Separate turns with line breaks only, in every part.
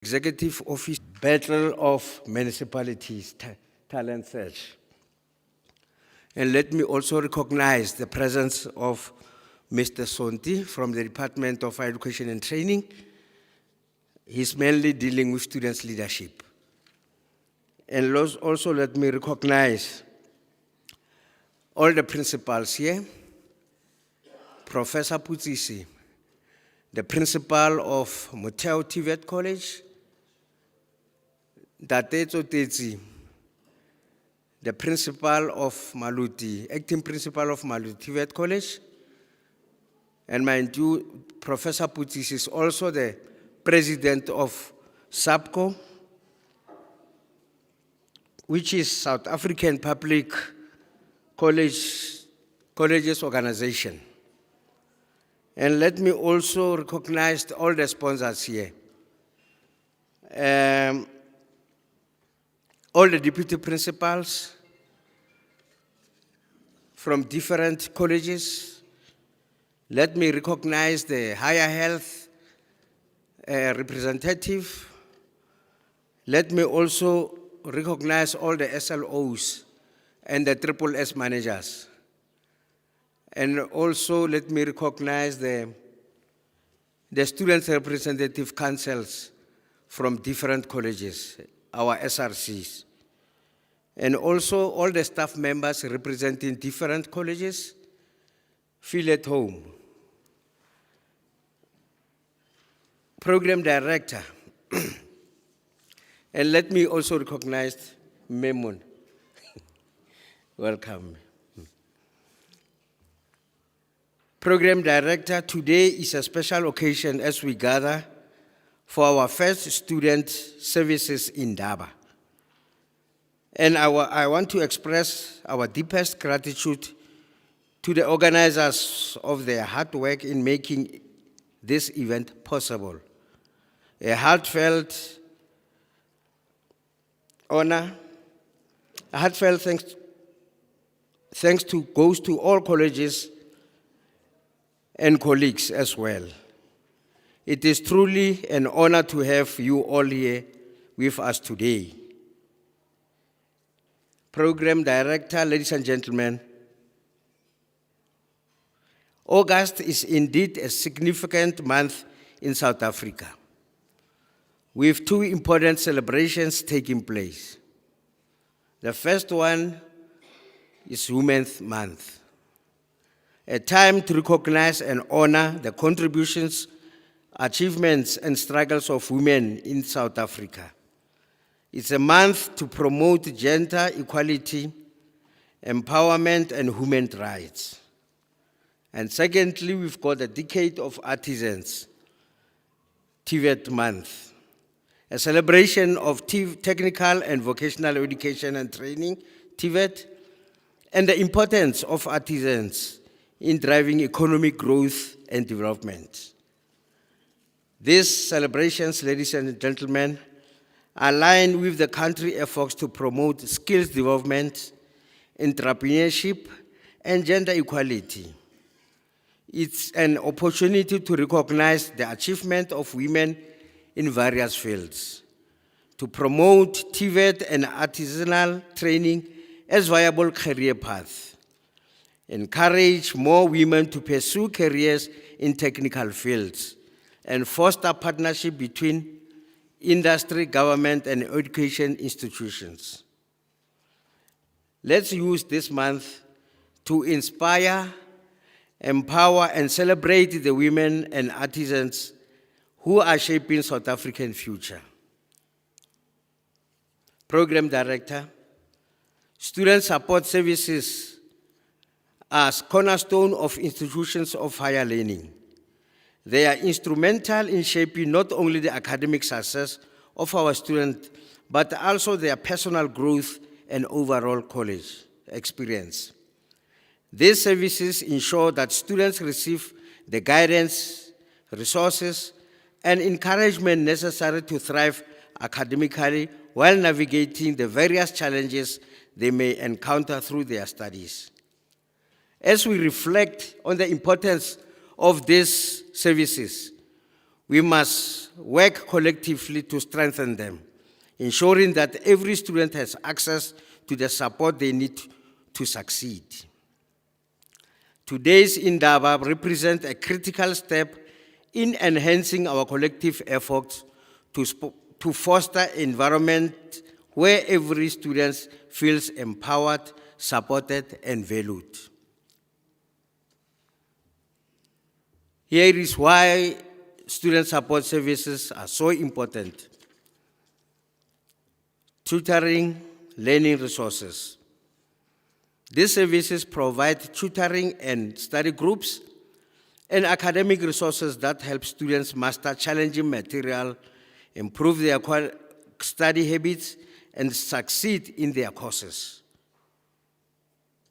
Executive Office Battle of Municipalities Talent Search. And let me also recognize the presence of Mr. Sonti from the Department of Higher Education and Training. He's mainly dealing with students' leadership. And also let me recognize all the principals here. Professor Putsisi, the principal of Motheo TVET College. Datetso Tetsi, the principal of Maluti, acting principal of Maluti TVET College. And mind you, Professor Putsisi is also the president of SAPCO, which is South African Public Colleges Organization. And let me also recognize all the sponsors here. All the deputy principals from different colleges. Let me recognize the higher health representative. Let me also recognize all the SLOs and the Triple S managers. And also let me recognize the student representative councils from different colleges, our SRCs. And also all the staff members representing different colleges. Feel at home. Program director. And let me also recognize Memun. Welcome. Program director, today is a special occasion as we gather for our first student services in Indaba. And I want to express our deepest gratitude to the organizers of their hard work in making this event possible. A heartfelt honor, a heartfelt thanks goes to all colleges and colleagues as well. It is truly an honor to have you all here with us today. Program director, ladies and gentlemen, August is indeed a significant month in South Africa, with two important celebrations taking place. The first one is Women's Month, a time to recognize and honor the contributions, achievements, and struggles of women in South Africa. It's a month to promote gender equality, empowerment, and human rights. And secondly, we've got a Decade of Artisans, TVET Month, a celebration of technical and vocational education and training, TVET, and the importance of artisans in driving economic growth and development. These celebrations, ladies and gentlemen, align with the country's efforts to promote skills development, entrepreneurship, and gender equality. It's an opportunity to recognize the achievement of women in various fields, to promote TVET and artisanal training as viable career paths, encourage more women to pursue careers in technical fields, and foster partnership between industry, government, and education institutions. Let's use this month to inspire, empower, and celebrate the women and artisans who are shaping South African future. Program director, student support services as cornerstone of institutions of higher learning. They are instrumental in shaping not only the academic success of our students, but also their personal growth and overall college experience. These services ensure that students receive the guidance, resources, and encouragement necessary to thrive academically while navigating the various challenges they may encounter through their studies. As we reflect on the importance of these services, We must work collectively to strengthen them, ensuring that every student has access to the support they need to succeed. Today's Indaba represents a critical step in enhancing our collective efforts to foster an environment where every student feels empowered, supported, and valued. Here is why student support services are so important. Tutoring, learning resources. These services provide tutoring and study groups and academic resources that help students master challenging material, improve their study habits, and succeed in their courses.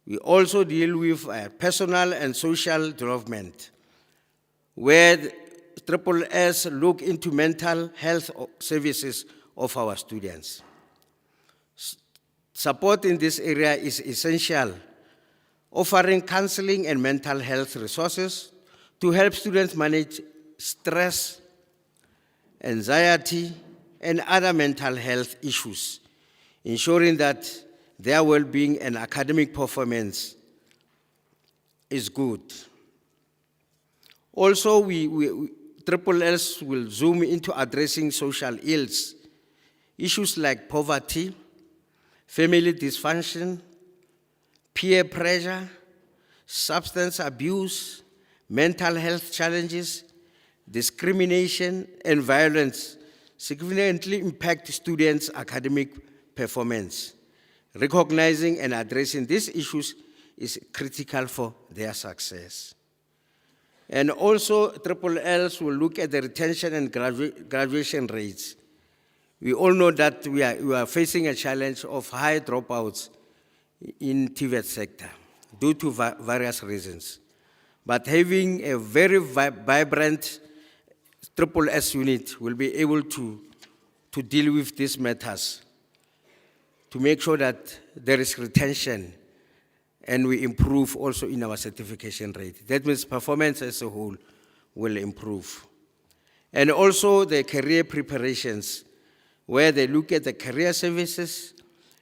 We also deal with personal and social development, where the SSS look into mental health services of our students. Support in this area is essential, offering counseling and mental health resources to help students manage stress, anxiety, and other mental health issues, ensuring that their well-being and academic performance is good. Also, SSS will zoom into addressing social ills, issues like poverty, family dysfunction, peer pressure, substance abuse, mental health challenges, discrimination, and violence significantly impact students' academic performance. Recognizing and addressing these issues is critical for their success. And also, SSS will look at the retention and graduation rates. We all know that we are facing a challenge of high dropouts in TVET sector due to various reasons. But having a very vibrant SSS unit will be able to deal with these matters, to make sure that there is retention and we improve also in our certification rate. That means performance as a whole will improve. And also the career preparations, where they look at the career services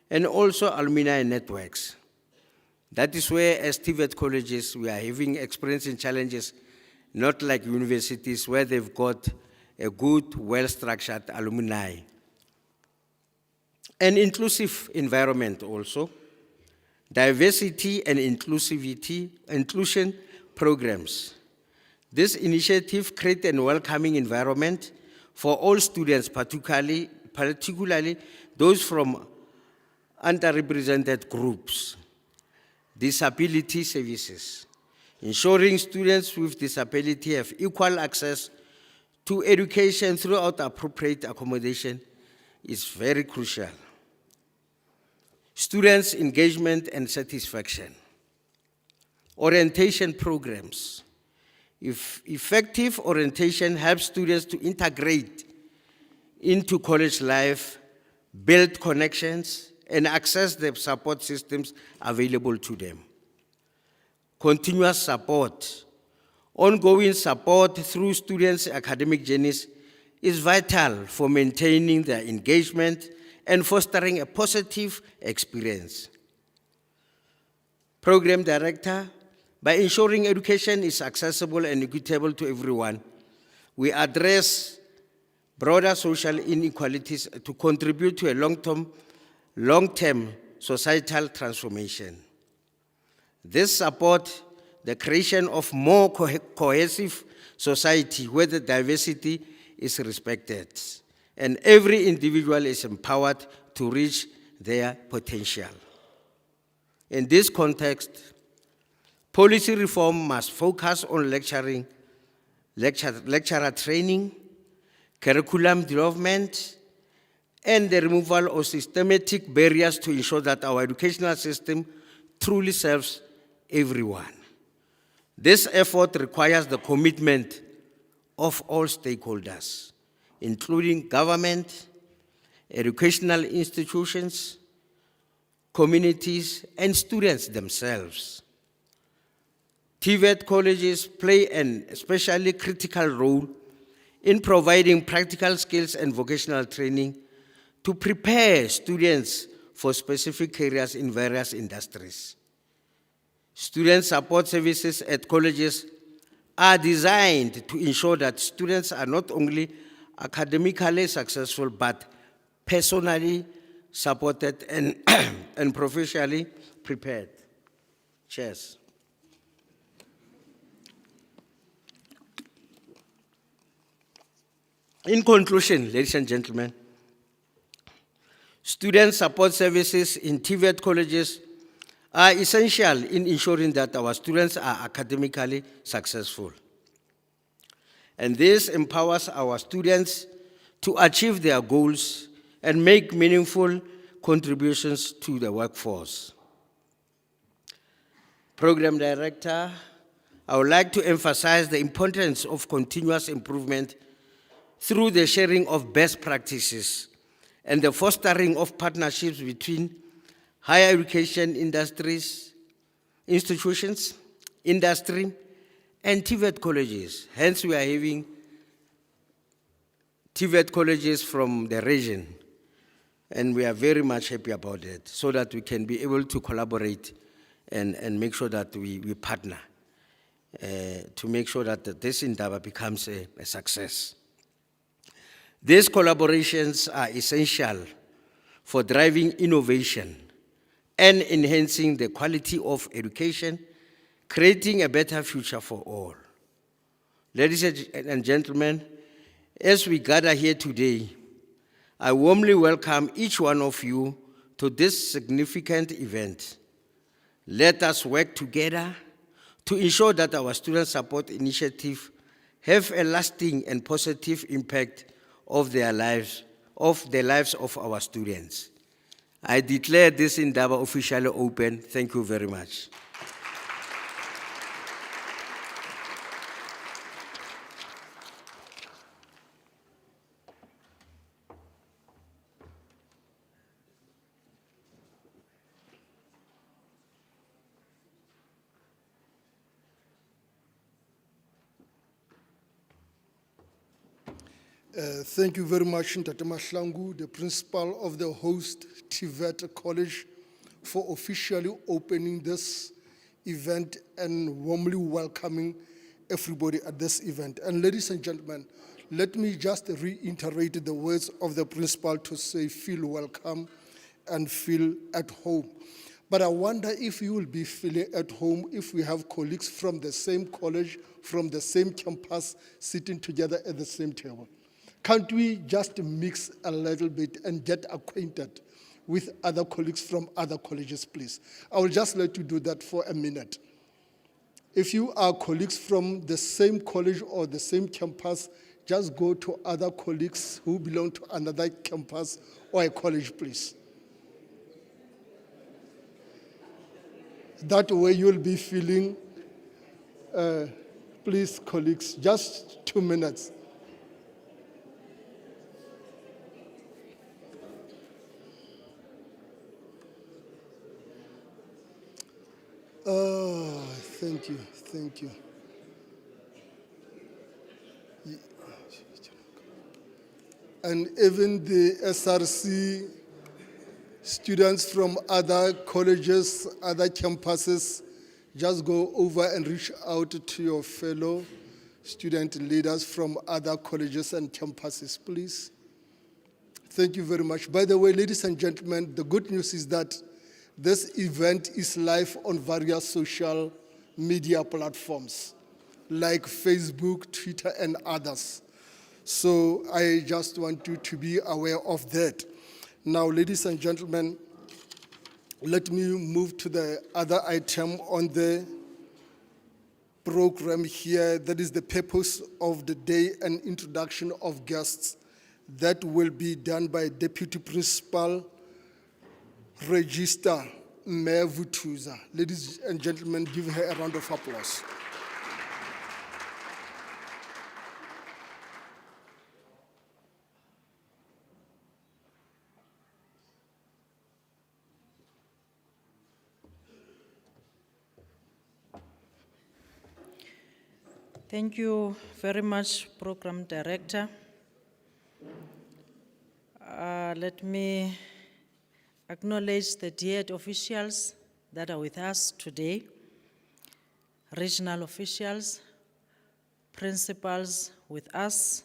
and also alumni networks. That is where, as TVET colleges, we are having experiencing challenges, not like universities where they've got a good, well-structured alumni. An inclusive environment also, diversity and inclusion programs. This initiative creates a welcoming environment for all students, particularly those from underrepresented groups. Disability services, ensuring students with disability have equal access to education throughout appropriate accommodation is very crucial. Students' engagement and satisfaction. Orientation programs. Effective orientation helps students to integrate into college life, build connections, and access the support systems available to them. Continuous support. Ongoing support through students' academic journeys is vital for maintaining their engagement and fostering a positive experience. Program director, by ensuring education is accessible and equitable to everyone, we address broader social inequalities to contribute to a long-term societal transformation. This supports the creation of more cohesive society where the diversity is respected and every individual is empowered to reach their potential. In this context, policy reform must focus on lecturer training, curriculum development, and the removal of systematic barriers to ensure that our educational system truly serves everyone. This effort requires the commitment of all stakeholders, including government, educational institutions, communities, and students themselves. TVET colleges play an especially critical role in providing practical skills and vocational training to prepare students for specific careers in various industries. Student support services at colleges are designed to ensure that students are not only academically successful, but personally supported and, and professionally prepared. Cheers. In conclusion, ladies and gentlemen, student support services in TVET colleges are essential in ensuring that our students are academically successful. And this empowers our students to achieve their goals and make meaningful contributions to the workforce. Program Director, I would like to emphasize the importance of continuous improvement through the sharing of best practices and the fostering of partnerships between higher education institutions, industry, and TVET colleges. Hence, we are having TVET colleges from the region, and we are very much happy about it, so that we can be able to collaborate and make sure that we partner to make sure that this Indaba becomes a success. These collaborations are essential for driving innovation and enhancing the quality of education, creating a better future for all. Ladies and gentlemen, as we gather here today, I warmly welcome each one of you to this significant event. Let us work together to ensure that our student support initiative have a lasting and positive impact of the lives of our students. I declare this Indaba officially open. Thank you very much.
Thank you very much, Ntate Mahlangu, the principal of the host TVET College, for officially opening this event and warmly welcoming everybody at this event. And ladies and gentlemen, let me just reiterate the words of the principal to say, feel welcome and feel at home. But I wonder if you will be feeling at home if we have colleagues from the same college, from the same campus, sitting together at the same table. Can't we just mix a little bit and get acquainted with other colleagues from other colleges, please? I will just let you do that for a minute. If you are colleagues from the same college or the same campus, just go to other colleagues who belong to another campus or a college, please. That way you'll be feeling, please, colleagues, just 2 minutes. Oh, thank you, thank you. And even the SRC students from other colleges, other campuses, just go over and reach out to your fellow student leaders from other colleges and campuses, please. Thank you very much. By the way, ladies and gentlemen, the good news is that this event is live on various social media platforms like Facebook, Twitter, and others. So I just want you to be aware of that. Now, ladies and gentlemen, let me move to the other item on the program here. That is the purpose of the day and introduction of guests. That will be done by Deputy Principal Register Mayor Vutuza. Ladies and gentlemen, give her a round of applause.
Thank you very much, Program Director. Let me acknowledge the dear officials that are with us today, regional officials, principals with us,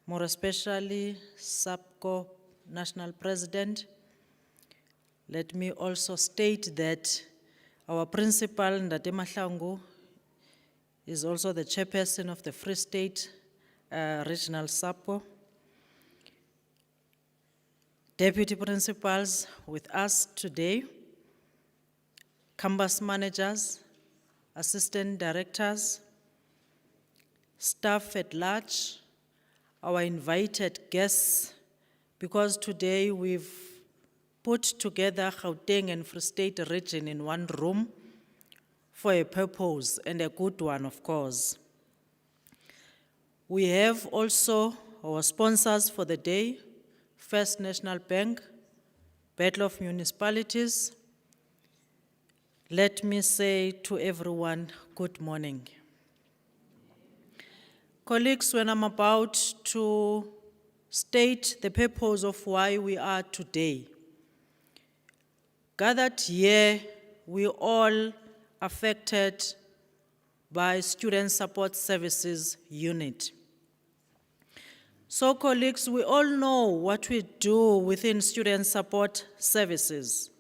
more especially SAPCO National President. Let me also state that our principal, Ndate Mahlangu, is also the chairperson of the Free State Regional SAPCO. Deputy principals with us today, campus managers, assistant directors, staff at large, our invited guests, because today we've put together Gauteng and Free State region in one room for a purpose, and a good one, of course. We have also our sponsors for the day, First National Bank, Battle of Municipalities. Let me say to everyone, good morning. Colleagues, when I'm about to state the purpose of why we are today, gathered here, we all affected by Student Support Services Unit. So colleagues, we all know what we do within Student Support Services.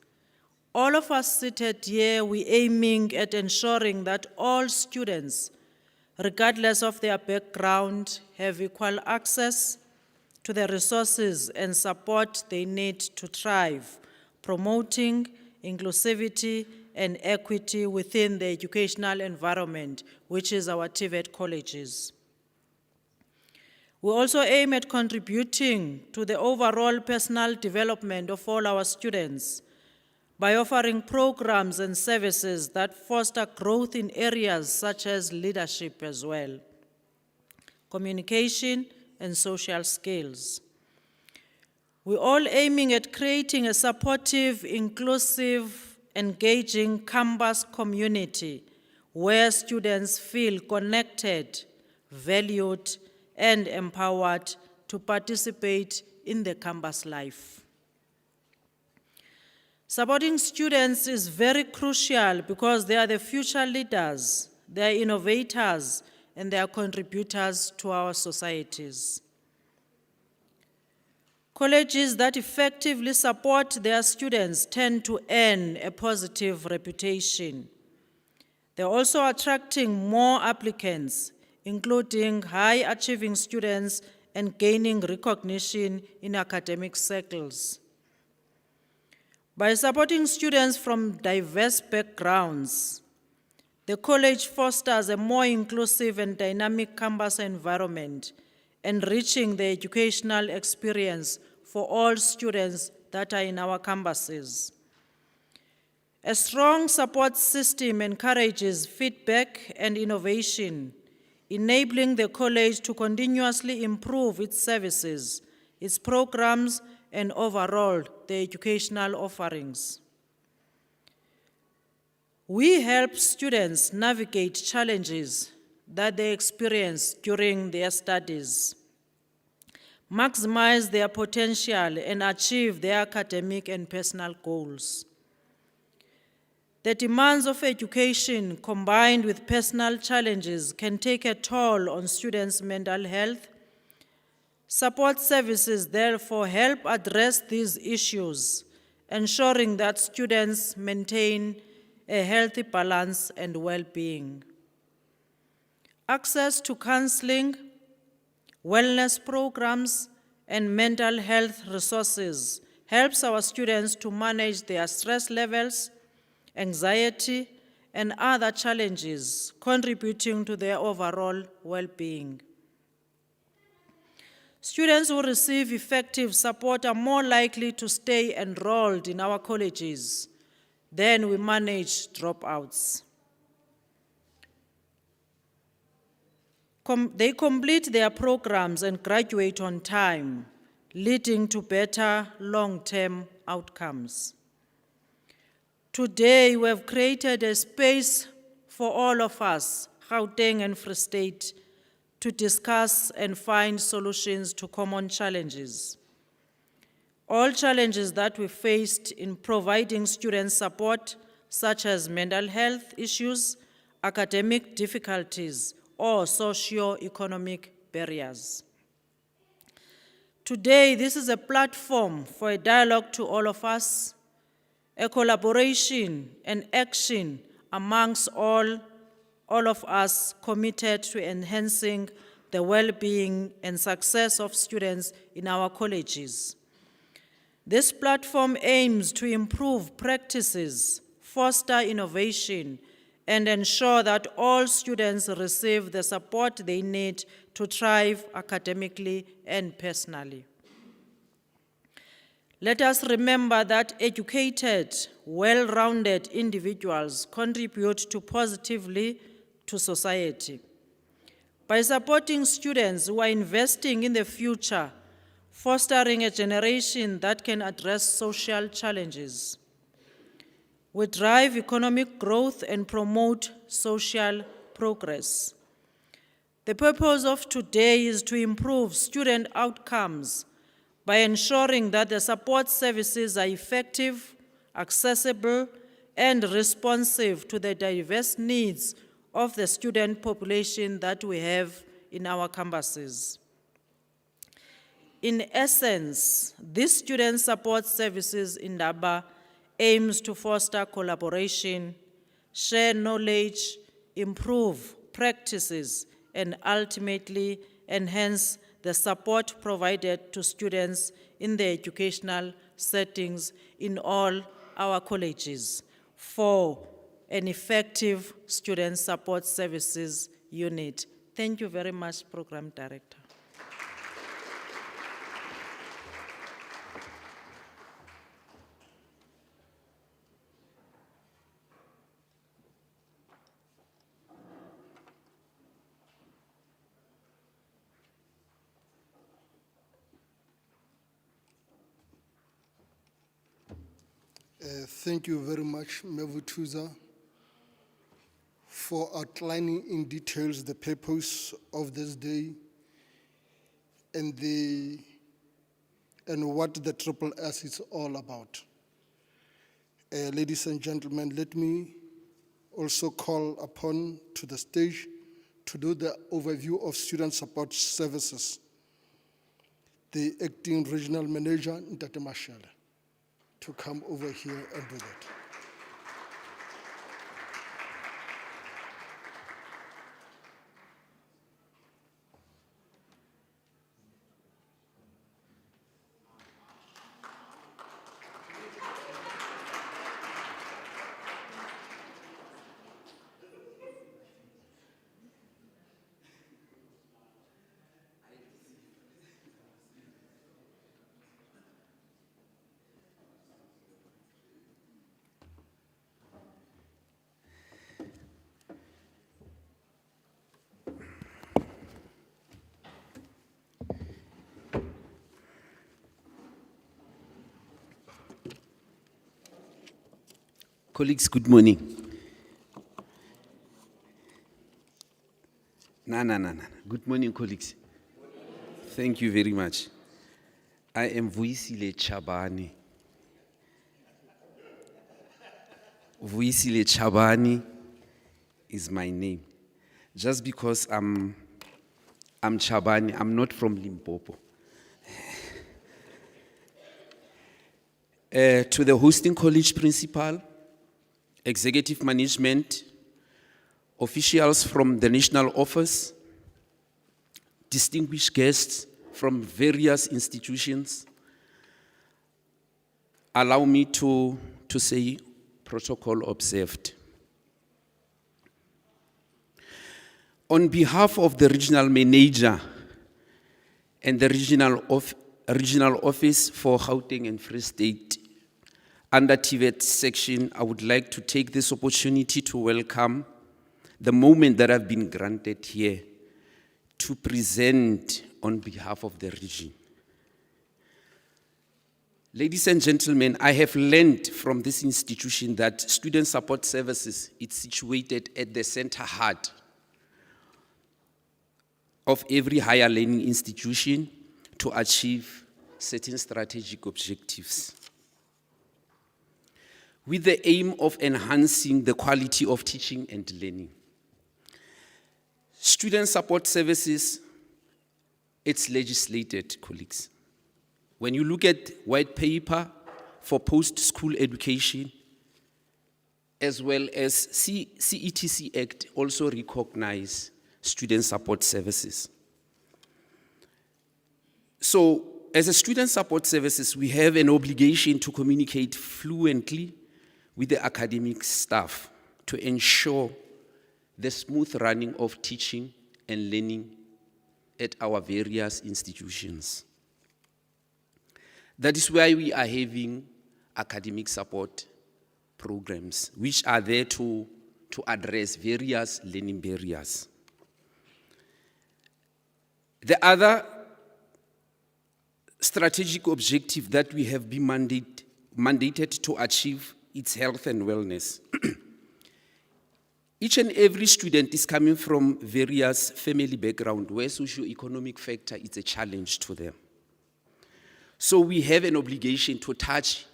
All of us seated here, we're aiming at ensuring that all students, regardless of their background, have equal access to the resources and support they need to thrive, promoting inclusivity and equity within the educational environment, which is our TVET colleges. We also aim at contributing to the overall personal development of all our students by offering programs and services that foster growth in areas such as leadership as well, communication and social skills. We're all aiming at creating a supportive, inclusive, engaging campus community where students feel connected, valued, and empowered to participate in the campus life. Supporting students is very crucial because they are the future leaders, they are innovators, and they are contributors to our societies. Colleges that effectively support their students tend to earn a positive reputation. They're also attracting more applicants, including high-achieving students and gaining recognition in academic circles. By supporting students from diverse backgrounds, the college fosters a more inclusive and dynamic campus environment, enriching the educational experience for all students that are in our campuses. A strong support system encourages feedback and innovation, enabling the college to continuously improve its services, its programs, and overall the educational offerings. We help students navigate challenges that they experience during their studies, maximize their potential, and achieve their academic and personal goals. The demands of education combined with personal challenges can take a toll on students' mental health. Support services therefore help address these issues, ensuring that students maintain a healthy balance and well-being. Access to counseling, wellness programs, and mental health resources helps our students to manage their stress levels, anxiety, and other challenges, contributing to their overall well-being. Students who receive effective support are more likely to stay enrolled in our colleges. Then we manage dropouts. They complete their programs and graduate on time, leading to better long-term outcomes. Today, we have created a space for all of us, Gauteng and Free State to discuss and find solutions to common challenges. All challenges that we faced in providing student support, such as mental health issues, academic difficulties, or socio-economic barriers. Today, this is a platform for a dialogue to all of us, a collaboration and action amongst all of us committed to enhancing the well-being and success of students in our colleges. This platform aims to improve practices, foster innovation, and ensure that all students receive the support they need to thrive academically and personally. Let us remember that educated, well-rounded individuals contribute positively to society. By supporting students who are investing in the future, fostering a generation that can address social challenges, we drive economic growth and promote social progress. The purpose of today is to improve student outcomes by ensuring that the support services are effective, accessible, and responsive to the diverse needs of the student population that we have in our campuses. In essence, this student support services in Indaba aims to foster collaboration, share knowledge, improve practices, and ultimately enhance the support provided to students in the educational settings in all our colleges for an effective student support services unit. Thank you very much, Program Director.
Thank you very much, Mevuthuza, for outlining in details the purpose of this day and what the Triple S is all about. Ladies and gentlemen, let me also call upon to the stage to do the overview of student support services, the acting regional manager, Ntate Mashele, to come over here and do that.
Colleagues, good morning. No. Good morning, colleagues. Thank you very much. I am Vuisile Chabani. Vuisile Chabani is my name. Just because I'm Chabani, I'm not from Limpopo. To the hosting college principal, executive management, officials from the national office, distinguished guests from various institutions, allow me to say protocol observed. On behalf of the regional manager and the regional office for Gauteng and Free State, under TVET section, I would like to take this opportunity to welcome the moment that I've been granted here to present on behalf of the region. Ladies and gentlemen, I have learned from this institution that student support services is situated at the center heart of every higher learning institution to achieve certain strategic objectives, with the aim of enhancing the quality of teaching and learning. Student support services, it's legislated, colleagues. When you look at white paper for post-school education, as well as CETC Act also recognize student support services. So, as a student support services, we have an obligation to communicate fluently with the academic staff to ensure the smooth running of teaching and learning at our various institutions. That is why we are having academic support programs, which are there to address various learning barriers. The other strategic objective that we have been mandated to achieve is health and wellness. Each and every student is coming from various family backgrounds where socio-economic factor is a challenge to them. So we have an obligation to touch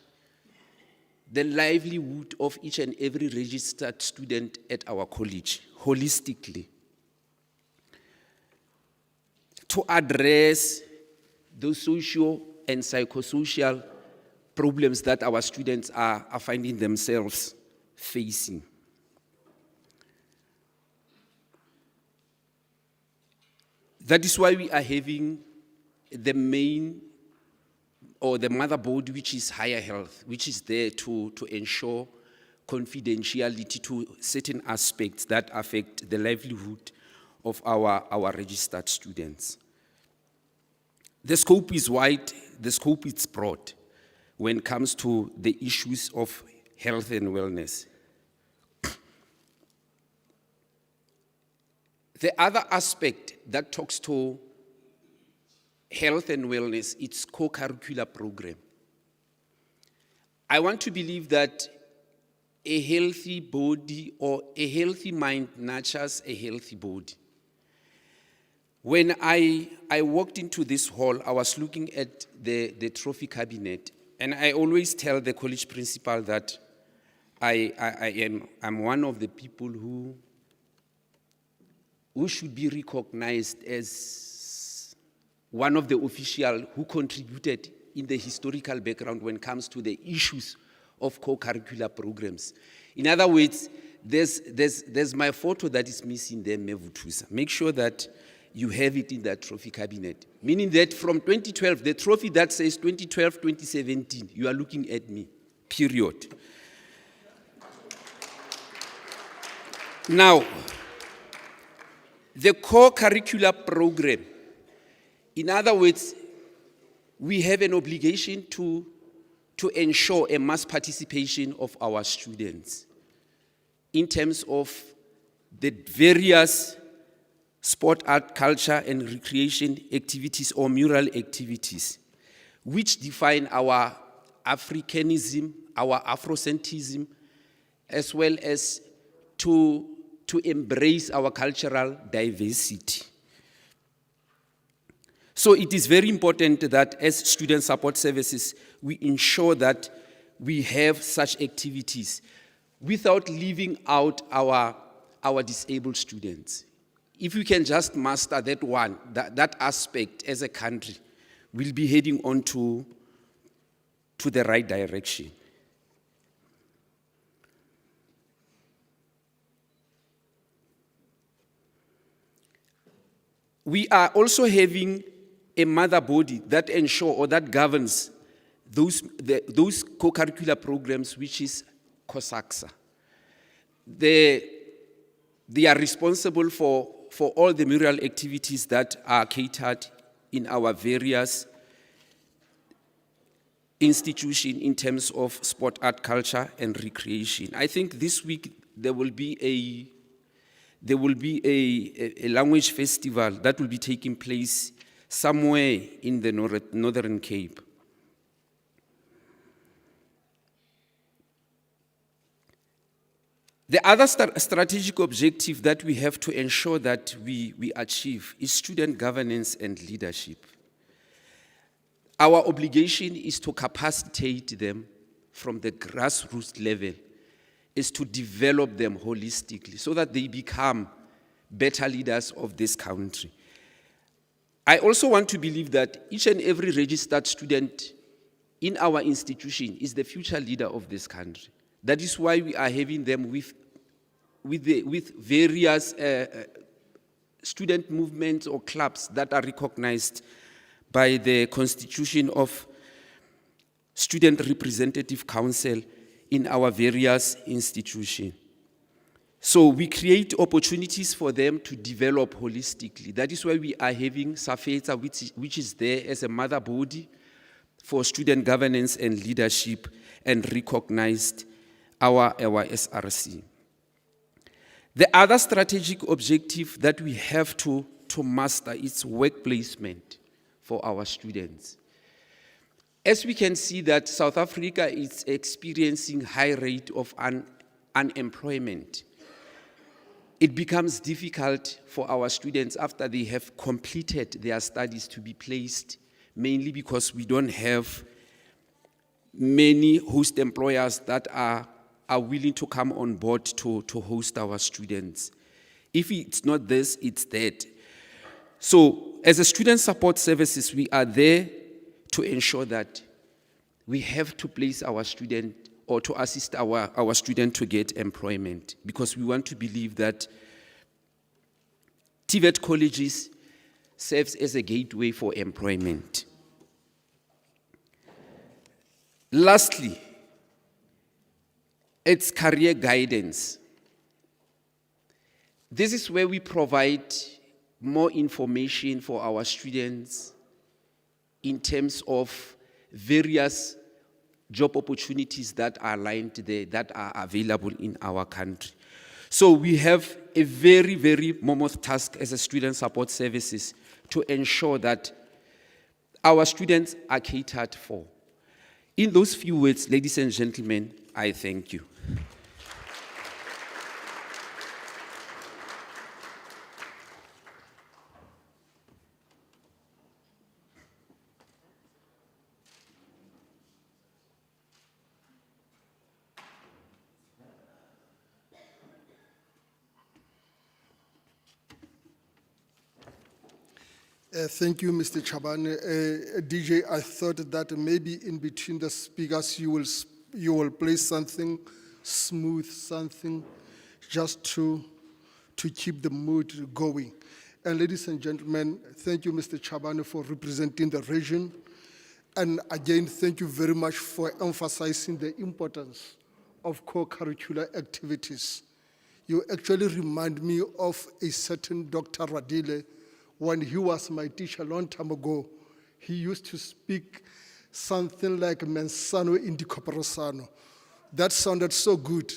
the livelihood of each and every registered student at our college, holistically, to address those social and psychosocial problems that our students are finding themselves facing. That is why we are having the main or the motherboard, which is higher health, which is there to ensure confidentiality to certain aspects that affect the livelihood of our registered students. The scope is wide, the scope is broad when it comes to the issues of health and wellness. The other aspect that talks to health and wellness, it's co-curricular program. I want to believe that a healthy body or a healthy mind nurtures a healthy body. When I walked into this hall, I was looking at the trophy cabinet, and I always tell the college principal that I'm one of the people who should be recognized as one of the officials who contributed in the historical background when it comes to the issues of co-curricular programs. In other words, there's my photo that is missing there, Mevuthusa. Make sure that you have it in that trophy cabinet. Meaning that from 2012, the trophy that says 2012, 2017, you are looking at me, period. Now, the core curricular program, in other words, we have an obligation to ensure a mass participation of our students in terms of the various sport, art, culture, and recreation activities or mural activities, which define our Africanism, our Afrocentrism, as well as to embrace our cultural diversity. So it is very important that as student support services, we ensure that we have such activities without leaving out our disabled students. If we can just master that one, that aspect as a country, we'll be heading on to the right direction. We are also having a mother body that ensure or that governs those co-curricular programs, which is COSAXA. They are responsible for all the mural activities that are catered in our various institutions in terms of sport, art, culture, and recreation. I think this week there will be a language festival that will be taking place somewhere in the Northern Cape. The other strategic objective that we have to ensure that we achieve is student governance and leadership. Our obligation is to capacitate them from the grassroots level, is to develop them holistically so that they become better leaders of this country. I also want to believe that each and every registered student in our institution is the future leader of this country. That is why we are having them with various student movements or clubs that are recognized by the Constitution of Student Representative Council in our various institutions. So we create opportunities for them to develop holistically. That is why we are having SAFETA, which is there as a mother body for student governance and leadership, and recognized our SRC. The other strategic objective that we have to master is work placement for our students. As we can see that South Africa is experiencing high rate of unemployment, it becomes difficult for our students after they have completed their studies to be placed, mainly because we don't have many host employers that are willing to come on board to host our students. If it's not this, it's that. So as a student support services, we are there to ensure that we have to place our student or to assist our student to get employment, because we want to believe that TVET colleges serves as a gateway for employment. Lastly, it's career guidance. This is where we provide more information for our students in terms of various job opportunities that are aligned there, that are available in our country. So we have a very, very mammoth task as a student support services to ensure that our students are catered for. In those few words, ladies and gentlemen, I thank you.
Thank you, Mr. Chabane. DJ, I thought that maybe in between the speakers you will play something smooth, something just to keep the mood going. And ladies and gentlemen, thank you, Mr. Chabane, for representing the region. And again, thank you very much for emphasizing the importance of co-curricular activities. You actually remind me of a certain Dr. Radile. When he was my teacher a long time ago, he used to speak something like mensano indi corporosano. That sounded so good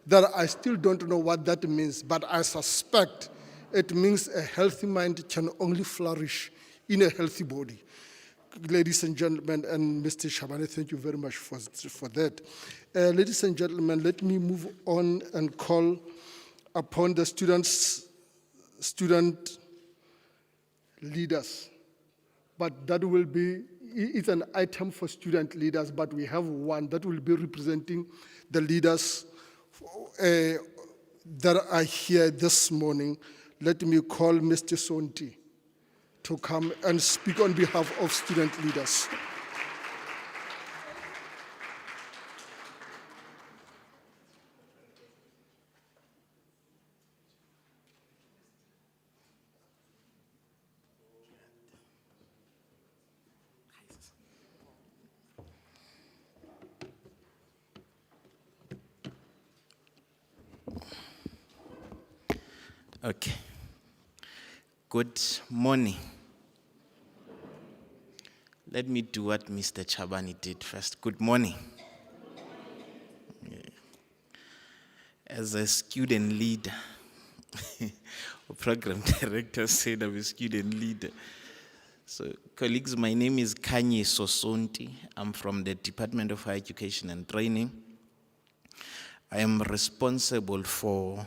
that I still don't know what that means, but I suspect it means a healthy mind can only flourish in a healthy body. Ladies and gentlemen, and Mr. Chabane, thank you very much for that. Ladies and gentlemen, let me move on and call upon the student leaders, but that will be, it's an item for student leaders, but we have one that will be representing the leaders that are here this morning. Let me call Mr. Sonti to come and speak on behalf of student leaders.
Okay. Good morning. Let me do what Mr. Chabane did first. Good morning. Yeah. As a student leader, program director said I'm a student leader. So, colleagues, my name is Kanye Sosonti. I'm from the Department of Higher Education and Training. I am responsible for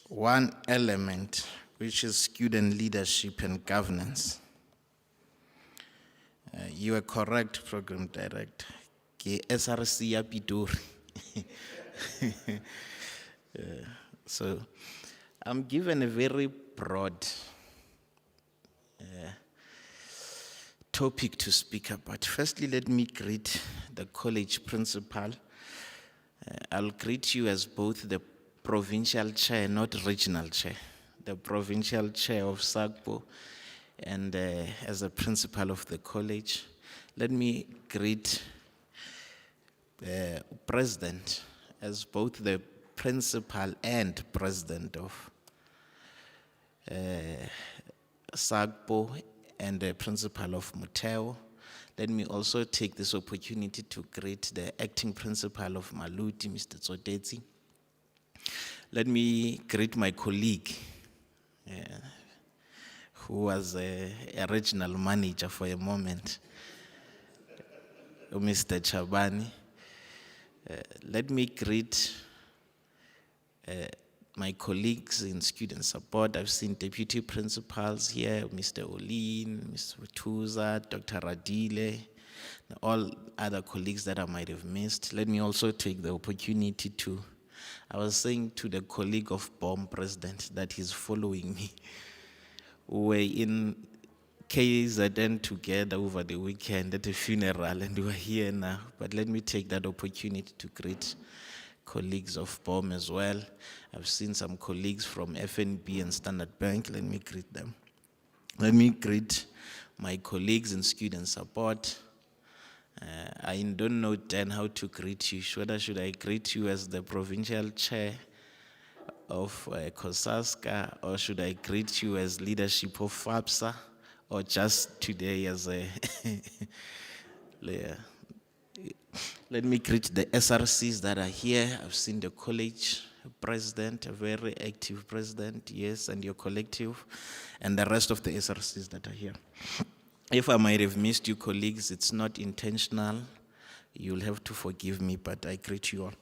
one element, which is student leadership and governance. You are correct, Program Director. Ke SRC ya Pitori. So I'm given a very broad topic to speak about. Firstly, let me greet the college principal. I'll greet you as both the provincial chair, not regional chair, the provincial chair of SAGPO, and as a principal of the college. Let me greet the president as both the principal and president of SAGPO and the principal of Muteo. Let me also take this opportunity to greet the acting principal of Maluti, Mr. Tsodetsi. Let me greet my colleague, who was a regional manager for a moment, Mr. Chabani. Let me greet my colleagues in student support. I've seen deputy principals here, Mr. Olin, Mr. Tuza, Dr. Radile, and all other colleagues that I might have missed. Let me also take the opportunity to, I was saying to the colleague of BOM president that is following me, we were in KZN together over the weekend at a funeral, and we are here now. But let me take that opportunity to greet colleagues of BOM as well. I've seen some colleagues from FNB and Standard Bank. Let me greet them. Let me greet my colleagues in student support. I don't know, Dan, how to greet you. Whether should I greet you as the provincial chair of COSASCA, or should I greet you as leadership of FAPSA, or just today as a Let me greet the SRCs that are here. I've seen the college president, a very active president, yes, and your collective, and the rest of the SRCs that are here. If I might have missed you, colleagues, it's not intentional. You'll have to forgive me, but I greet you all.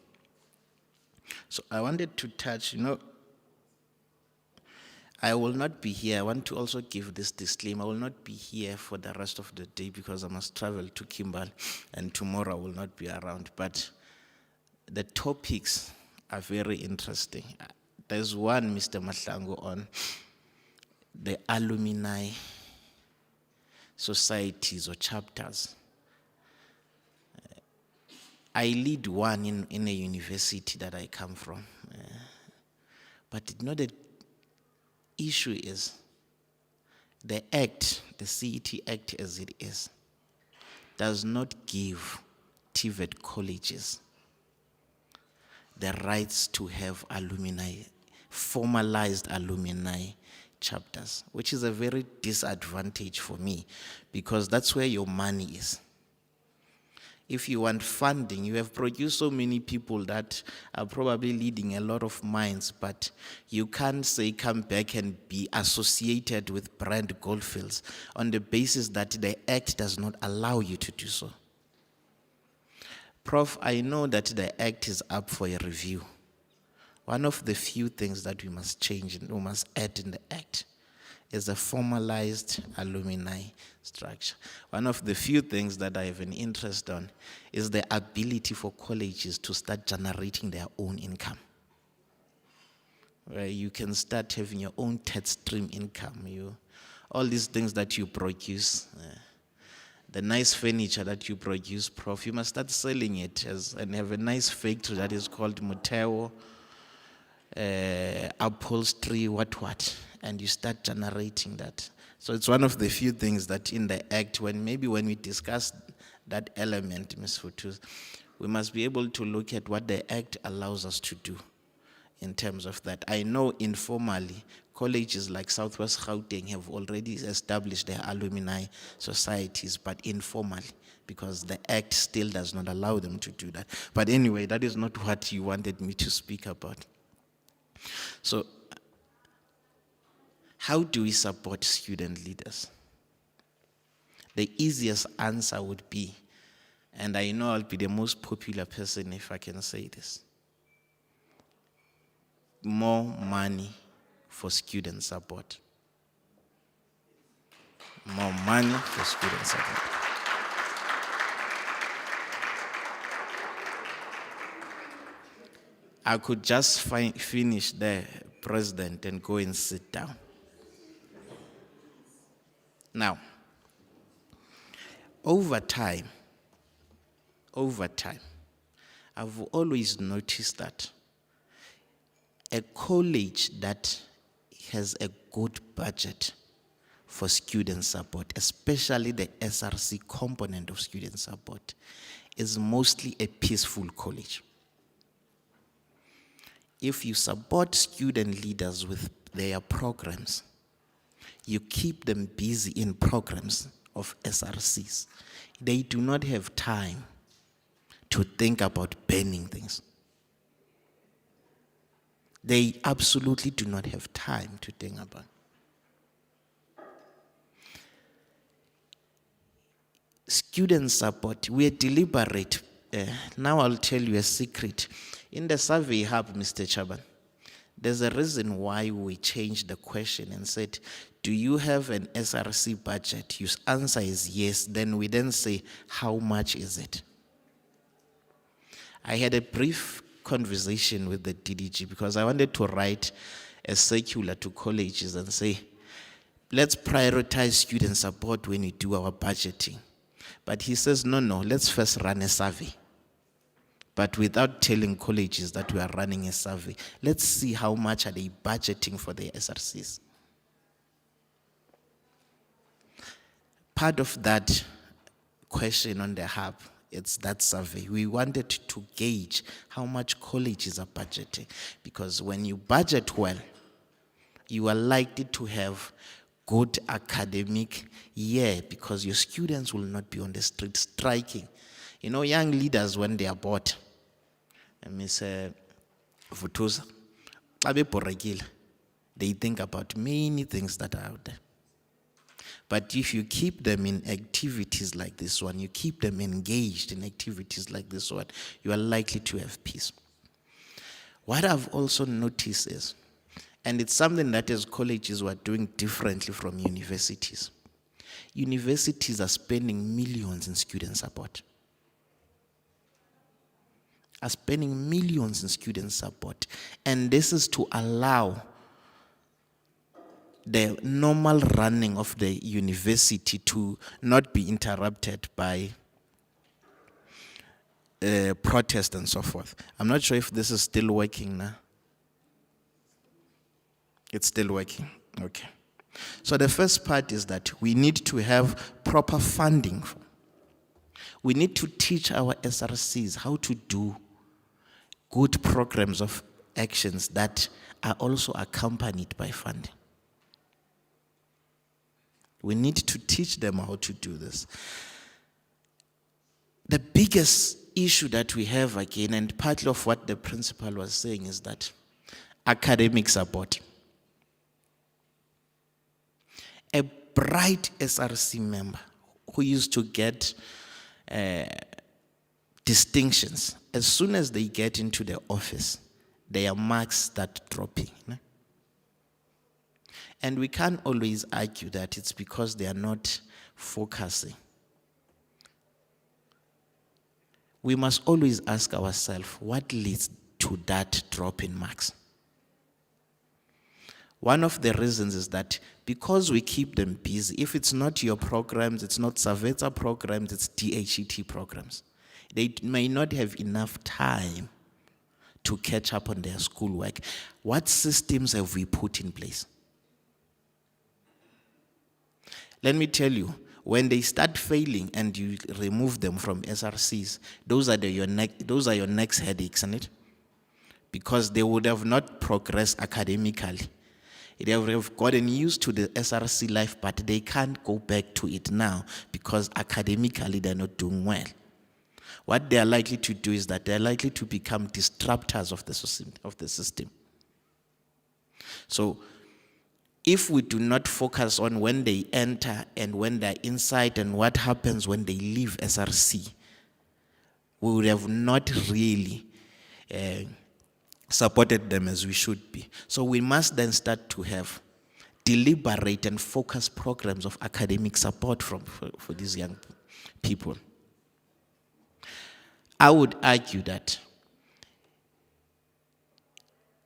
So I wanted to touch, I will not be here. I want to also give this disclaimer. I will not be here for the rest of the day because I must travel to Kimberley, and tomorrow I will not be around. But the topics are very interesting. There's one, Mr. Mahlangu, on the alumni societies or chapters. I lead one in a university that I come from. But the issue is the act, the CET Act as it is, does not give TVET colleges the rights to have alumni, formalized alumni chapters, which is a very disadvantage for me because that's where your money is. If you want funding, you have produced so many people that are probably leading a lot of minds, but you can't say come back and be associated with Brand Goldfields on the basis that the Act does not allow you to do so. Prof, I know that the Act is up for a review. One of the few things that we must change and we must add in the Act is a formalized alumni structure. One of the few things that I have an interest on is the ability for colleges to start generating their own income. Where you can start having your own third stream income. All these things that you produce, the nice furniture that you produce, Prof, you must start selling it and have a nice factory that is called Muteo, upholstery, what, and you start generating that. So it's one of the few things that in the Act, when we discuss that element, Ms. Futus, we must be able to look at what the Act allows us to do in terms of that. I know informally, colleges like Southwest Gauteng have already established their alumni societies, but informally, because the Act still does not allow them to do that. But anyway, that is not what you wanted me to speak about. So, how do we support student leaders? The easiest answer would be And I know I'll be the most popular person if I can say this. More money for student support. More money for student support. I could just finish there, President, and go and sit down. Now, over time, I've always noticed that a college that has a good budget for student support, especially the SRC component of student support, is mostly a peaceful college. If you support student leaders with their programs, you keep them busy in programs of SRCs, they do not have time to think about banning things. They absolutely do not have time to think about. Student support, we are deliberate. Now I'll tell you a secret. In the survey hub, Mr. Chaban, there's a reason why we changed the question and said, do you have an SRC budget? Your answer is yes. Then we then say, how much is it? I had a brief conversation with the DDG because I wanted to write a circular to colleges and say, let's prioritize student support when we do our budgeting. But he says, no, let's first run a survey. But without telling colleges that we are running a survey, let's see how much are they budgeting for their SRCs. Part of that question on the hub, it's that survey. We wanted to gauge how much colleges are budgeting. Because when you budget well, you are likely to have good academic year because your students will not be on the street striking. You know, young leaders, when they are bored, Ms. Vutuza, they think about many things that are out there. But if you keep them in activities like this one, you keep them engaged in activities like this one, you are likely to have peace. What I've also noticed is, and it's something that as colleges were doing differently from universities. Universities are spending millions in student support. And this is to allow the normal running of the university to not be interrupted by protest and so forth. I'm not sure if this is still working now. It's still working. Okay. So the first part is that we need to have proper funding. We need to teach our SRCs how to do good programs of actions that are also accompanied by funding. We need to teach them how to do this. The biggest issue that we have again, and part of what the principal was saying, is that academic support. A bright SRC member who used to get distinctions, as soon as they get into the office, their marks start dropping. And we can't always argue that it's because they are not focusing. We must always ask ourselves, what leads to that drop in marks? One of the reasons is that because we keep them busy, if it's not your programs, it's not Saveta programs, it's DHET programs, they may not have enough time to catch up on their schoolwork. What systems have we put in place? Let me tell you, when they start failing and you remove them from SRCs, those are your next headaches, isn't it? Because they would have not progressed academically. They have gotten used to the SRC life, but they can't go back to it now because academically they're not doing well. What they are likely to do is that they're likely to become disruptors of the system. So, if we do not focus on when they enter and when they're inside and what happens when they leave SRC, we would have not really supported them as we should be. So we must then start to have deliberate and focused programs of academic support for these young people. I would argue that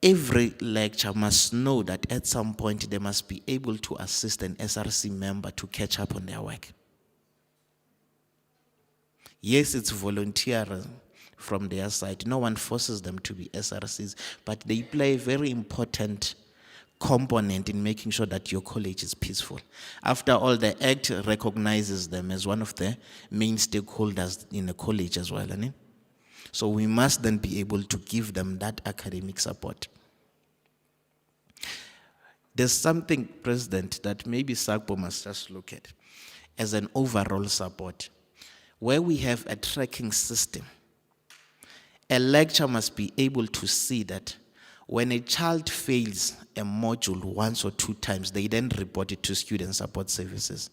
every lecturer must know that at some point they must be able to assist an SRC member to catch up on their work. Yes, it's volunteering from their side. No one forces them to be SRCs, but they play a very important component in making sure that your college is peaceful. After all, the Act recognizes them as one of the main stakeholders in the college as well. Isn't it? So we must then be able to give them that academic support. There's something, President, that maybe SACPO must just look at as an overall support. Where we have a tracking system, a lecturer must be able to see that when a child fails a module once or 2 times, they then report it to Student Support Services.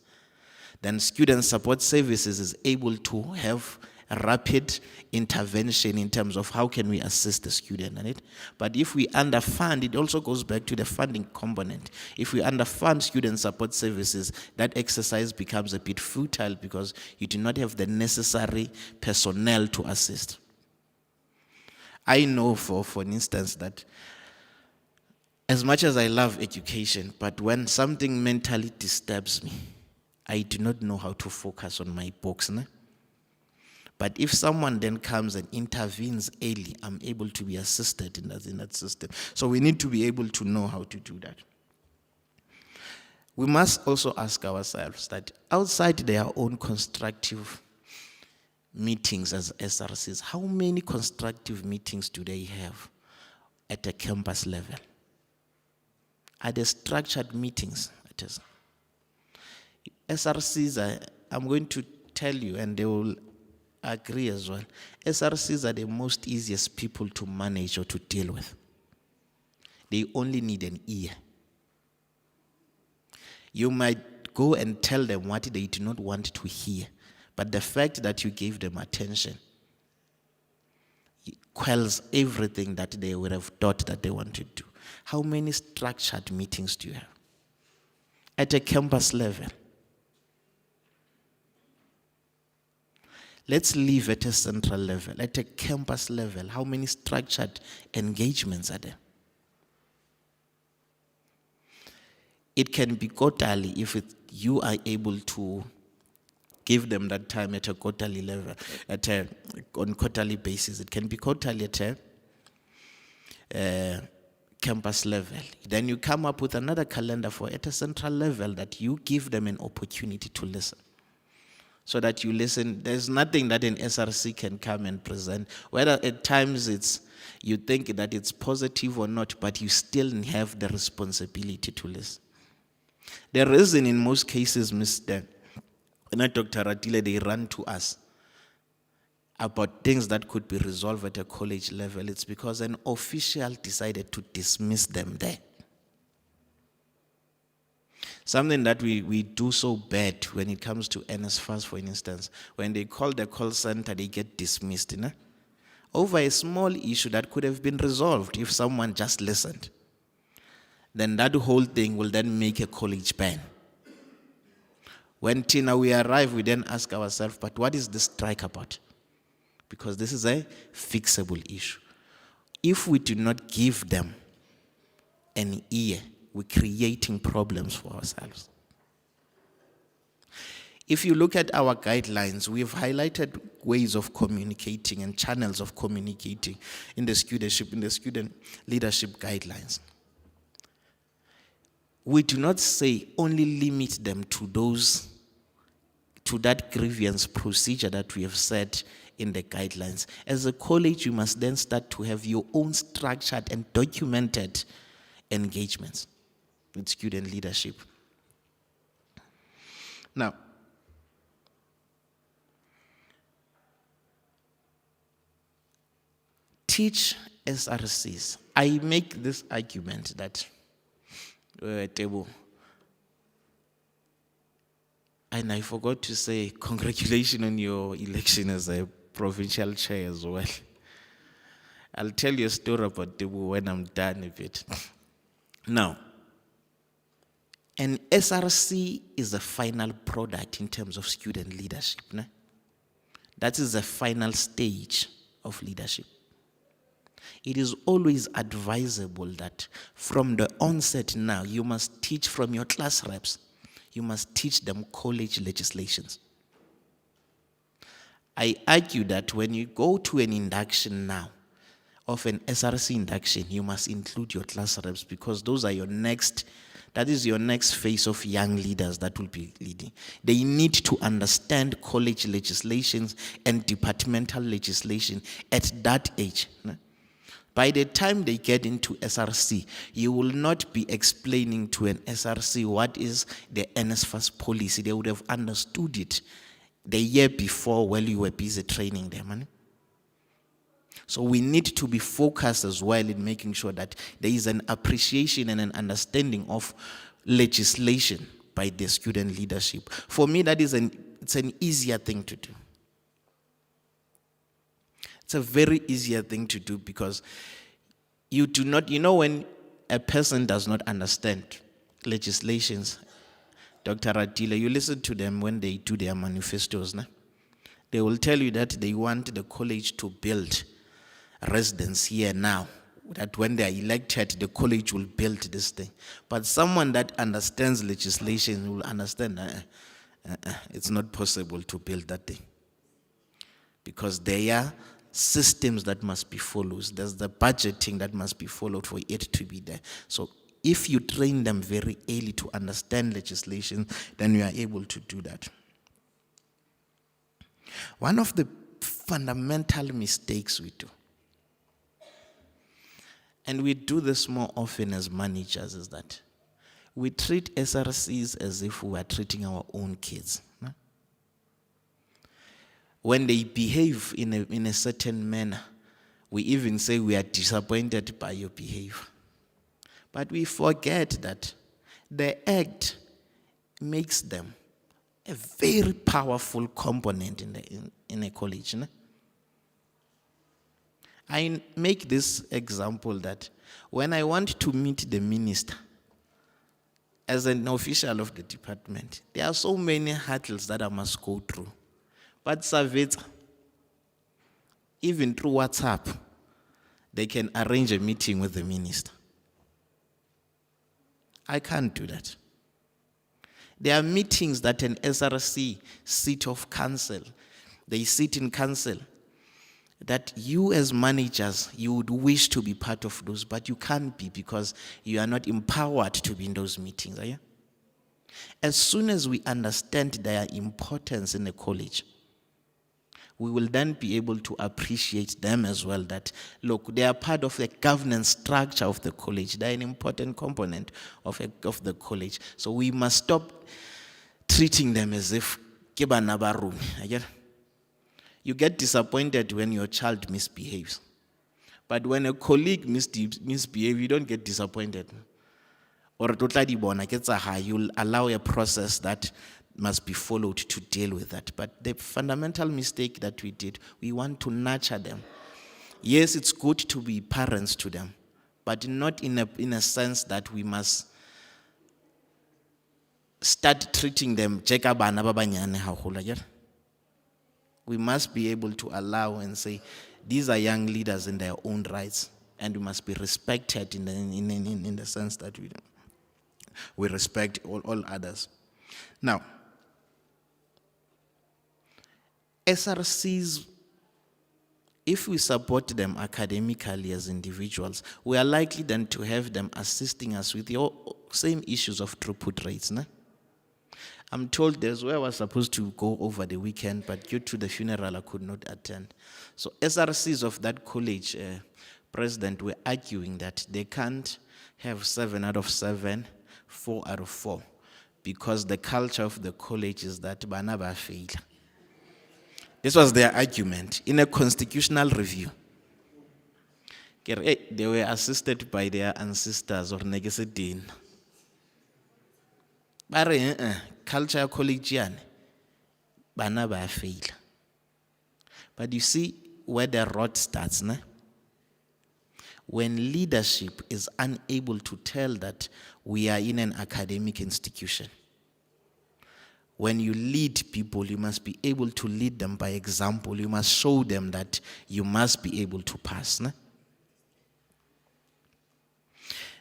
Then Student Support Services is able to have a rapid intervention in terms of how can we assist the student in it. But if we underfund, it also goes back to the funding component. If we underfund Student Support Services, that exercise becomes a bit futile because you do not have the necessary personnel to assist. I know, for instance, that as much as I love education, but when something mentally disturbs me, I do not know how to focus on my books. No? But if someone then comes and intervenes early, I'm able to be assisted in that system. So we need to be able to know how to do that. We must also ask ourselves that outside their own constructive meetings as SRCs, how many constructive meetings do they have at a campus level? Are there structured meetings? SRCs I'm going to tell you, and they will agree as well, SRCs are the most easiest people to manage or to deal with. They only need an ear. You might go and tell them what they do not want to hear, but the fact that you gave them attention quells everything that they would have thought that they wanted to do. How many structured meetings do you have? At a campus level. Let's leave at a central level. At a campus level, how many structured engagements are there? It can be quarterly if you are able to give them that time at a quarterly level, on quarterly basis. It can be quarterly at a campus level. Then you come up with another calendar for at a central level that you give them an opportunity to listen. So that you listen. There's nothing that an SRC can come and present, whether at times you think that it's positive or not, but you still have the responsibility to listen. The reason in most cases, Dr. Radile, they run to us about things that could be resolved at a college level, it's because an official decided to dismiss them there. Something that we do so bad when it comes to NSFAS, for instance, when they call the call center, they get dismissed, over a small issue that could have been resolved if someone just listened. Then that whole thing will then make a college ban. When we arrive, we then ask ourselves, but what is this strike about? Because this is a fixable issue. If we do not give them an ear, we're creating problems for ourselves. If you look at our guidelines, we've highlighted ways of communicating and channels of communicating in the student leadership guidelines. We do not say only limit them to that grievance procedure that we have set in the guidelines. As a college, you must then start to have your own structured and documented engagements with student leadership. Now, teach SRCs. I make this argument that table. And I forgot to say congratulations on your election as a provincial chair as well. I'll tell you a story about Tebu when I'm done with it. Now, an SRC is a final product in terms of student leadership. Ne? That is the final stage of leadership. It is always advisable that from the onset now, you must teach from your class reps. You must teach them college legislations. I argue that when you go to an induction now, of an SRC induction, you must include your class reps because those are that is your next phase of young leaders that will be leading. They need to understand college legislations and departmental legislation at that age. By the time they get into SRC, you will not be explaining to an SRC what is the NSFAS policy. They would have understood it the year before while you were busy training them. So we need to be focused as well in making sure that there is an appreciation and an understanding of legislation by the student leadership. For me, it's an easier thing to do. It's a very easier thing to do because you do not, when a person does not understand legislations, Dr. Radila, you listen to them when they do their manifestos. They will tell you that they want the college to build residents here now, that when they are elected, the college will build this thing. But someone that understands legislation will understand it's not possible to build that thing. Because there are systems that must be followed. There's the budgeting that must be followed for it to be there. So if you train them very early to understand legislation, then you are able to do that. One of the fundamental mistakes we do, and we do this more often as managers, is that we treat SRCs as if we are treating our own kids. When they behave in a certain manner, we even say we are disappointed by your behavior. But we forget that the act makes them a very powerful component in a college. I make this example that when I want to meet the minister as an official of the department, there are so many hurdles that I must go through. But Savita, even through WhatsApp, they can arrange a meeting with the minister. I can't do that. There are meetings that an SRC seat of council, they sit in council, that you as managers, you would wish to be part of those, but you can't be because you are not empowered to be in those meetings, are you? As soon as we understand their importance in the college, we will then be able to appreciate them as well, that, look, they are part of the governance structure of the college. They are an important component of the college. So we must stop treating them as if, you get disappointed when your child misbehaves. But when a colleague misbehaves, you don't get disappointed. Or you'll allow a process that must be followed to deal with that. But the fundamental mistake that we did, we want to nurture them. Yes, it's good to be parents to them, but not in a sense that we must start treating them. We must be able to allow and say, these are young leaders in their own rights, and we must be respected in the sense that we respect all others. Now, SRCs, if we support them academically as individuals, we are likely then to have them assisting us with the same issues of throughput rates. I'm told there's where I was supposed to go over the weekend, but due to the funeral, I could not attend. So SRCs of that college, president, were arguing that they can't have 7 out of 7, 4 out of 4, because the culture of the college is that bana ba fail. This was their argument in a constitutional review. They were assisted by their ancestors or Negesedin. Culture collegian, bana ba fail. But you see where the rot starts, ne? When leadership is unable to tell that we are in an academic institution. When you lead people, you must be able to lead them by example. You must show them that you must be able to pass. Ne?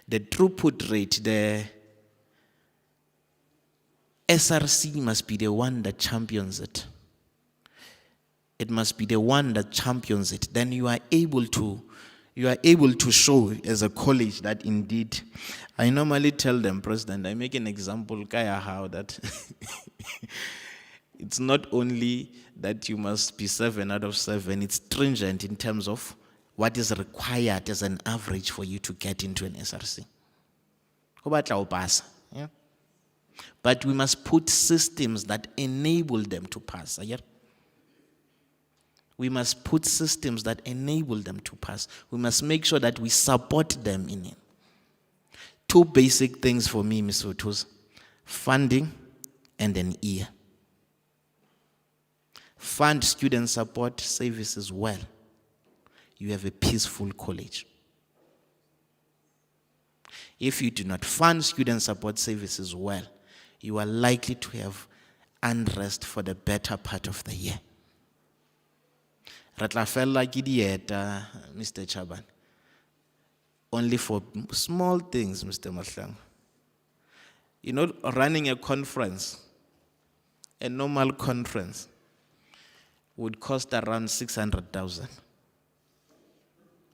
The throughput rate, the SRC must be the one that champions it. It must be the one that champions it. Then you are able to show as a college that indeed, I normally tell them, President, I make an example, Kaya, how that it's not only that you must be 7 out of 7, it's stringent in terms of what is required as an average for you to get into an SRC. Yeah? But we must put systems that enable them to pass. Yeah? We must put systems that enable them to pass. We must make sure that we support them in it. 2 basic things for me, Mr. Otus: funding and an ear. Fund student support services well. You have a peaceful college. If you do not fund student support services well, you are likely to have unrest for the better part of the year. Ratlafella Gidieta, Mr. Chaban. Only for small things, Mr. Mahlang. You know, running a conference, a normal conference, would cost around 600,000.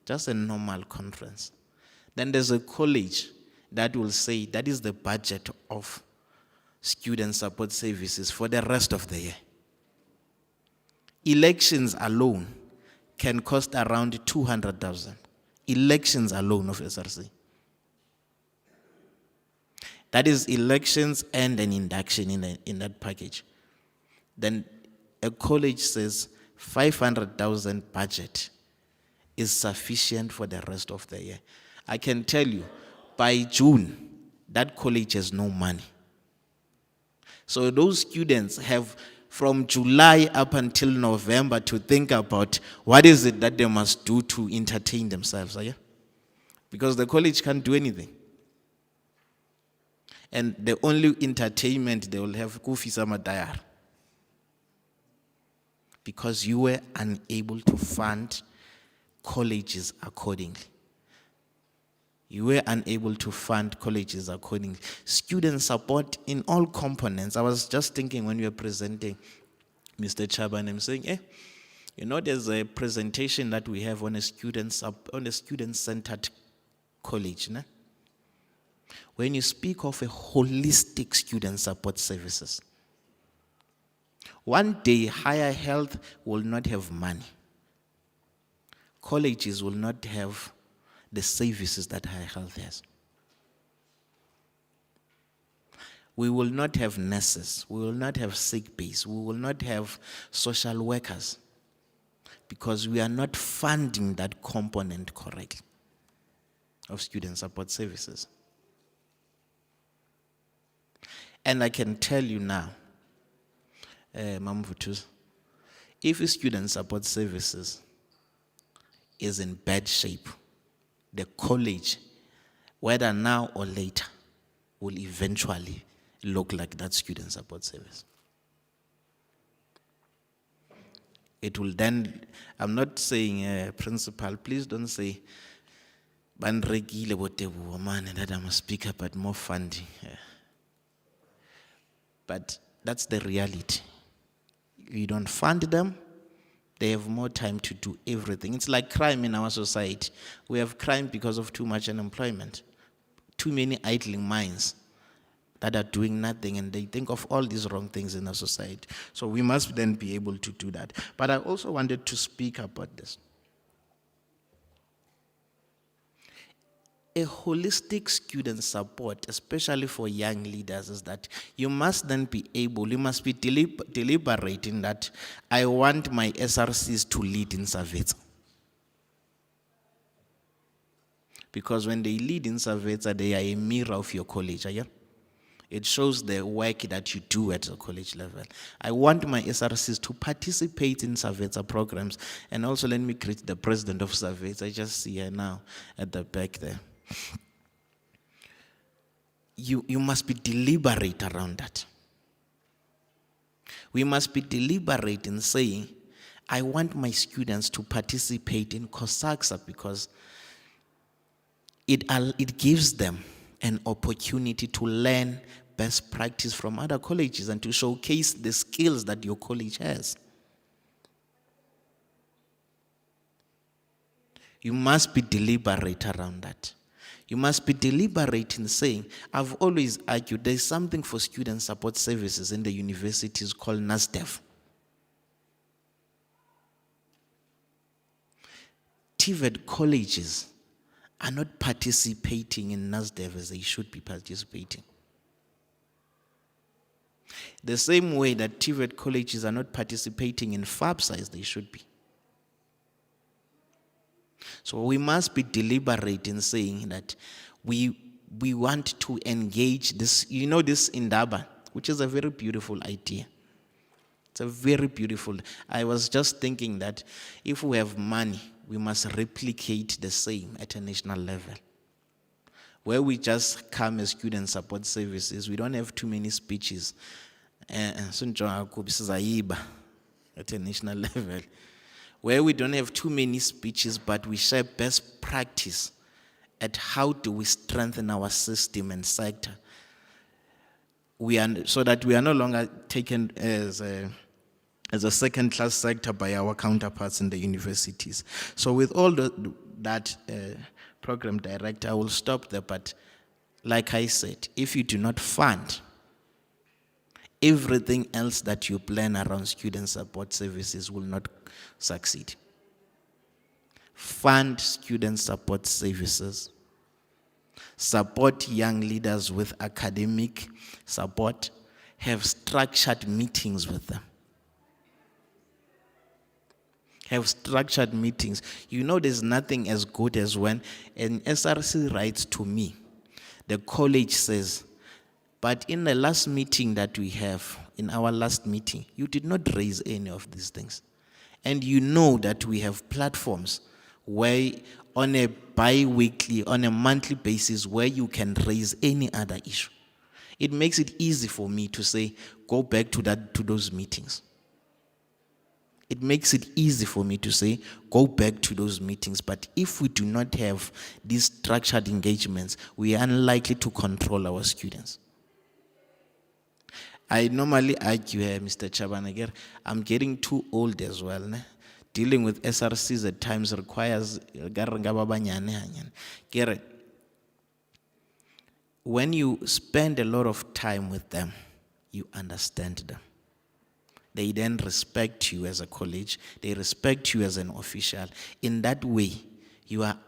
Just a normal conference. Then there's a college that will say that is the budget of student support services for the rest of the year. Elections alone can cost around 200,000. Elections alone of SRC. That is elections and an induction in that package. Then a college says 500,000 budget is sufficient for the rest of the year. I can tell you, by June, that college has no money. So those students have from July up until November to think about what is it that they must do to entertain themselves. Yeah? Because the college can't do anything. And the only entertainment they will have kufisa matayar. Because you were unable to fund colleges accordingly. You were unable to fund colleges accordingly. Student support in all components. I was just thinking when you were presenting, Mr. Chaban, I'm saying, you know, there's a presentation that we have on a student-centered college. Ne? When you speak of a holistic student support services, one day higher health will not have money. Colleges will not have the services that higher health has. We will not have nurses. We will not have sick bays. We will not have social workers because we are not funding that component correctly of student support services. And I can tell you now, Mamvutus, if student support services is in bad shape, the college, whether now or later, will eventually look like that student support service. It will then, I'm not saying, principal, please don't say, that I'm a speaker, but more funding. But that's the reality. You don't fund them, they have more time to do everything. It's like crime in our society. We have crime because of too much unemployment, too many idling minds that are doing nothing, and they think of all these wrong things in our society. So we must then be able to do that. But I also wanted to speak about this. A holistic student support, especially for young leaders, is that you must then be able, you must be deliberating that I want my SRCs to lead in Savitsa. Because when they lead in Savitsa, they are a mirror of your college. Yeah? It shows the work that you do at the college level. I want my SRCs to participate in Savetsa programs. And also let me greet the president of Savetsa. I just see her now at the back there. You must be deliberate around that. We must be deliberate in saying, I want my students to participate in COSAXA because it gives them an opportunity to learn best practice from other colleges and to showcase the skills that your college has. You must be deliberate around that. You must be deliberate in saying, I've always argued there's something for student support services in the universities called NASDEV. TVET colleges are not participating in NASDEV as they should be participating. The same way that TVET colleges are not participating in FABSA as they should be. So we must be deliberate in saying that we want to engage this, this Indaba, which is a very beautiful idea. It's a very beautiful. I was just thinking that if we have money, we must replicate the same at a national level. Where we just come as student support services, we don't have too many speeches. At a national level. Where we don't have too many speeches, but we share best practice at how do we strengthen our system and sector. So that we are no longer taken as a second-class sector by our counterparts in the universities. So with all that program director, I will stop there, but like I said, if you do not fund everything else that you plan around student support services will not succeed. Fund student support services. Support young leaders with academic support. Have structured meetings with them. Have structured meetings. There's nothing as good as when an SRC writes to me. The college says, but in the last meeting that we have, in our last meeting, you did not raise any of these things. And you know that we have platforms where on a bi-weekly, on a monthly basis, where you can raise any other issue. It makes it easy for me to say, go back to those meetings. It makes it easy for me to say, go back to those meetings. But if we do not have these structured engagements, we are unlikely to control our students. I normally argue here, Mr. Chabanager, I'm getting too old as well. Ne? Dealing with SRCs at times requires, when you spend a lot of time with them, you understand them. They then respect you as a college. They respect you as an official. In that way, you are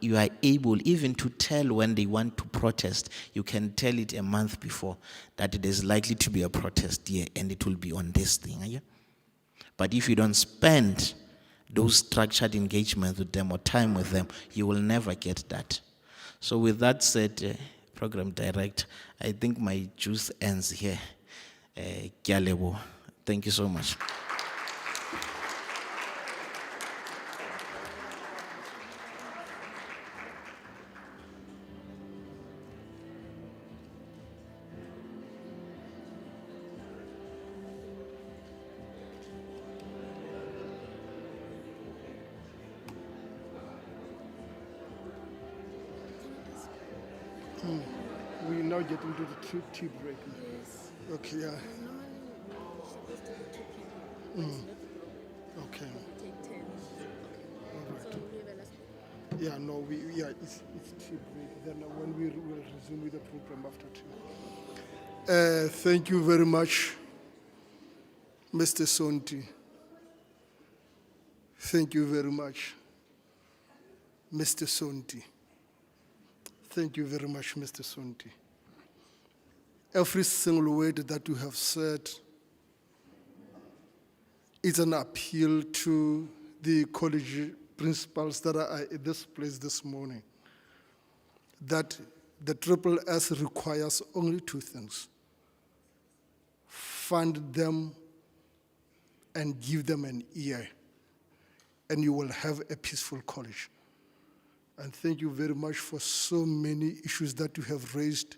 able even to tell when they want to protest. You can tell it a month before that it is likely to be a protest here and it will be on this thing. Yeah? But if you don't spend those structured engagements with them or time with them, you will never get that. So with that said, Program Director, I think my juice ends here. Thank you so much.
We now get into the tea break. Yes. Okay, yeah. Okay. All right. Yeah, no, it's tea break. Then when we will resume with the program after tea. Thank you very much, Mr. Sonti. Thank you very much, Mr. Sonti. Thank you very much, Mr. Sonti. Every single word that you have said is an appeal to the college principals that are at this place this morning, that the Triple S requires only two things: fund them, and give them an ear, and you will have a peaceful college. And thank you very much for so many issues that you have raised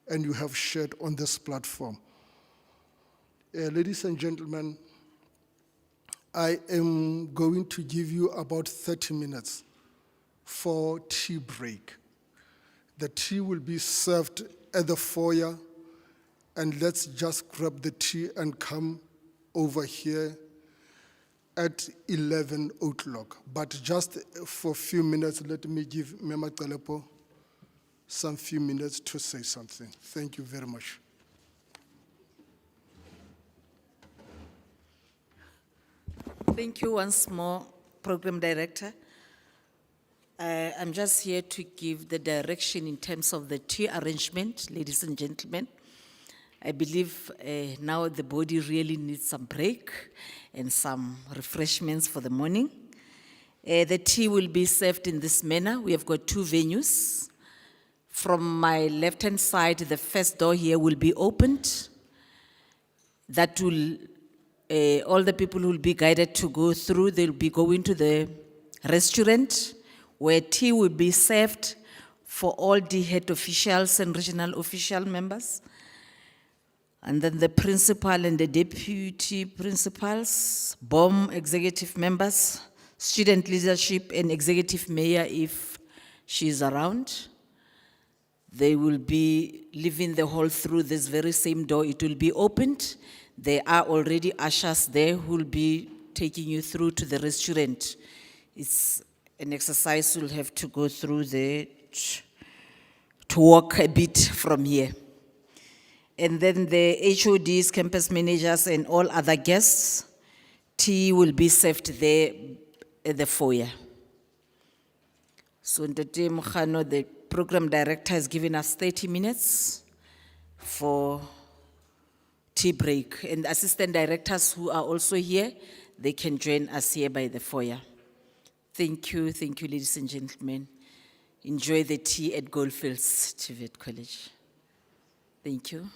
and you have shared on this platform. Ladies and gentlemen, I am going to give you about 30 minutes for tea break. The tea will be served at the foyer, and let's just grab the tea and come over here at 11 o'clock. But just for a few minutes, let me give Mema Telepo some few minutes to say something. Thank you very much.
Thank you once more, Program Director. I'm just here to give the direction in terms of the tea arrangement, ladies and gentlemen. I believe now the body really needs some break and some refreshments for the morning. The tea will be served in this manner. We have got two venues. From my left-hand side, the first door here will be opened. That will, all the people will be guided to go through. They'll be going to the restaurant where tea will be served for all the head officials and regional official members. And then the principal and the deputy principals, BOM executive members, student leadership and executive mayor if she's around. They will be leaving the hall through this very same door. It will be opened. There are already ushers there who will be taking you through to the restaurant. It's an exercise you'll have to go through there to walk a bit from here. And then the HODs, campus managers, and all other guests, tea will be served there at the foyer. So Ntate Mokgano, the program director, has given us 30 minutes for tea break. And assistant directors who are also here, they can join us here by the foyer. Thank you, ladies and gentlemen. Enjoy the tea at Goldfields TVET College. Thank you.